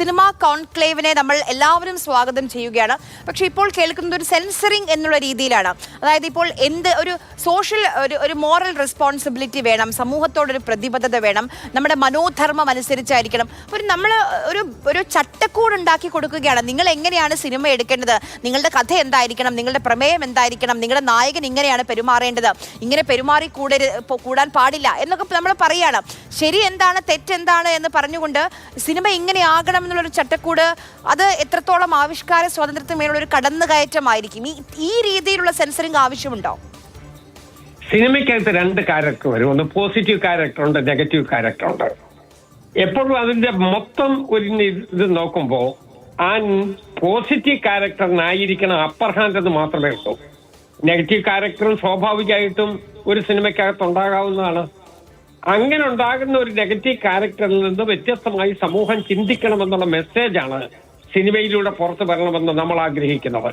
Cinema കോൺക്ലേവിനെ നമ്മൾ എല്ലാവരും സ്വാഗതം ചെയ്യുകയാണ്. പക്ഷേ ഇപ്പോൾ കേൾക്കുന്നത് ഒരു സെൻസറിങ് എന്നുള്ള രീതിയിലാണ്. അതായത് ഇപ്പോൾ ഒരു സോഷ്യൽ ഒരു മോറൽ റെസ്പോൺസിബിലിറ്റി വേണം, സമൂഹത്തോടൊരു പ്രതിബദ്ധത വേണം, നമ്മുടെ മനോധർമ്മം അനുസരിച്ചായിരിക്കണം. നമ്മൾ ഒരു ചട്ടക്കൂട് ഉണ്ടാക്കി കൊടുക്കുകയാണ്. നിങ്ങൾ എങ്ങനെയാണ് സിനിമ എടുക്കേണ്ടത്, നിങ്ങളുടെ കഥ എന്തായിരിക്കണം, നിങ്ങളുടെ പ്രമേയം എന്തായിരിക്കണം, നിങ്ങളുടെ നായകൻ ഇങ്ങനെയാണ് പെരുമാറേണ്ടത്, ഇങ്ങനെ കൂടാൻ പാടില്ല എന്നൊക്കെ നമ്മൾ പറയുകയാണ്. ശരി എന്താണ് തെറ്റെന്താണ് എന്ന് പറഞ്ഞുകൊണ്ട് സിനിമ ഇങ്ങനെയാകണം എന്നുള്ളൊരു ചട്ടക്കൂട്, അത് എത്രത്തോളം ആവിഷ്കാര സ്വാതന്ത്ര്യത്തിന്മേലുള്ള ഒരു കടന്നുകയറ്റമായിരിക്കും? ഈ രീതിയിലുള്ള സെൻസറിങ് ആവശ്യമുണ്ടോ? സിനിമയ്ക്കകത്ത് രണ്ട് ക്യാരക്ടർ വരും. ഒന്ന് പോസിറ്റീവ് ക്യാരക്ടർ ഉണ്ട്, നെഗറ്റീവ് ക്യാരക്ടർ ഉണ്ട്. എപ്പോഴും അതിന്റെ മൊത്തം ഒരു ഇത് നോക്കുമ്പോൾ ആ പോസിറ്റീവ് ക്യാരക്ടറിനായിരിക്കണം അപ്പർ ഹാൻഡ് എന്ന് മാത്രമേ ഉള്ളൂ. നെഗറ്റീവ് ക്യാരക്ടറും സ്വാഭാവികമായിട്ടും ഒരു സിനിമയ്ക്കകത്ത് ഉണ്ടാകാവുന്നതാണ്. അങ്ങനെ ഉണ്ടാകുന്ന ഒരു നെഗറ്റീവ് ക്യാരക്ടറിൽ നിന്ന് വ്യത്യസ്തമായി സമൂഹം ചിന്തിക്കണമെന്നുള്ള മെസ്സേജാണ് സിനിമയിലൂടെ പുറത്തു വരണമെന്ന് നമ്മൾ ആഗ്രഹിക്കുന്നത്.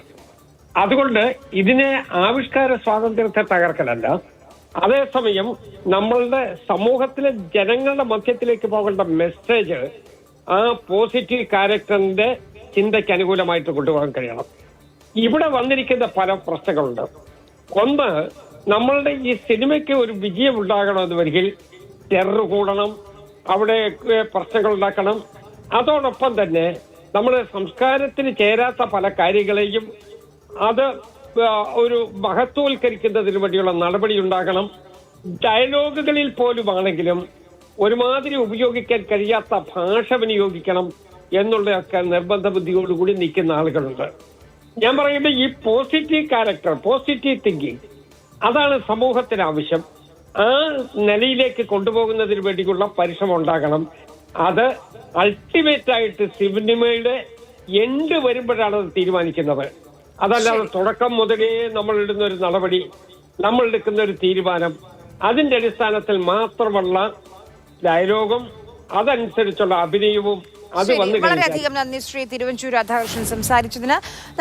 അതുകൊണ്ട് ഇതിനെ ആവിഷ്കാര സ്വാതന്ത്ര്യത്തെ തകർക്കലല്ല, അതേസമയം നമ്മളുടെ സമൂഹത്തിലെ ജനങ്ങളുടെ മധ്യത്തിലേക്ക് പോകേണ്ട മെസ്സേജ് ആ പോസിറ്റീവ് ക്യാരക്ടറിന്റെ ചിന്തയ്ക്ക് അനുകൂലമായിട്ട് കൊണ്ടുപോകാൻ കഴിയണം. ഇവിടെ വന്നിരിക്കുന്ന പല പ്രശ്നങ്ങളുണ്ട്. ഒന്ന്, നമ്മളുടെ ഈ സിനിമയ്ക്ക് ഒരു വിജയം ഉണ്ടാകണമെന്ന് വരികിൽ ടെറർ കൂടണം, അവിടെ പ്രശ്നങ്ങൾ ഉണ്ടാക്കണം. അതോടൊപ്പം തന്നെ നമ്മുടെ സംസ്കാരത്തിന് ചേരാത്ത പല കാര്യങ്ങളെയും അത് ഒരു മഹത്വവൽക്കരിക്കുന്നതിന് വേണ്ടിയുള്ള നടപടി ഉണ്ടാകണം. ഡയലോഗുകളിൽ പോലും ആണെങ്കിലും ഒരുമാതിരി ഉപയോഗിക്കാൻ കഴിയാത്ത ഭാഷ വിനിയോഗിക്കണം എന്നുള്ളതൊക്കെ നിർബന്ധ ബുദ്ധിയോടുകൂടി നിൽക്കുന്ന ആളുകളുണ്ട്. ഞാൻ പറയുന്നത് ഈ പോസിറ്റീവ് ക്യാരക്ടർ, പോസിറ്റീവ് തിങ്കിങ്, അതാണ് സമൂഹത്തിന് ആവശ്യം. ആ നിലയിലേക്ക് കൊണ്ടുപോകുന്നതിന് വേണ്ടിയുള്ള പരിശ്രമം ഉണ്ടാകണം. അത് അൾട്ടിമേറ്റ് ആയിട്ട് സിനിമയുടെ എൻഡ് വരുമ്പോഴാണ് അത് തീരുമാനിക്കുന്നത്. അതല്ലാതെ തുടക്കം മുതലേ നമ്മൾ ഇടുന്ന ഒരു നടപടി, നമ്മൾ എടുക്കുന്ന ഒരു തീരുമാനം, അതിന്റെ അടിസ്ഥാനത്തിൽ മാത്രമുള്ള ഡയലോഗും അതനുസരിച്ചുള്ള അഭിനയവും അത് വന്നു. വളരെയധികം നന്ദി ശ്രീ തിരുവഞ്ചൂർ രാധാകൃഷ്ണൻ സംസാരിച്ചതിന്.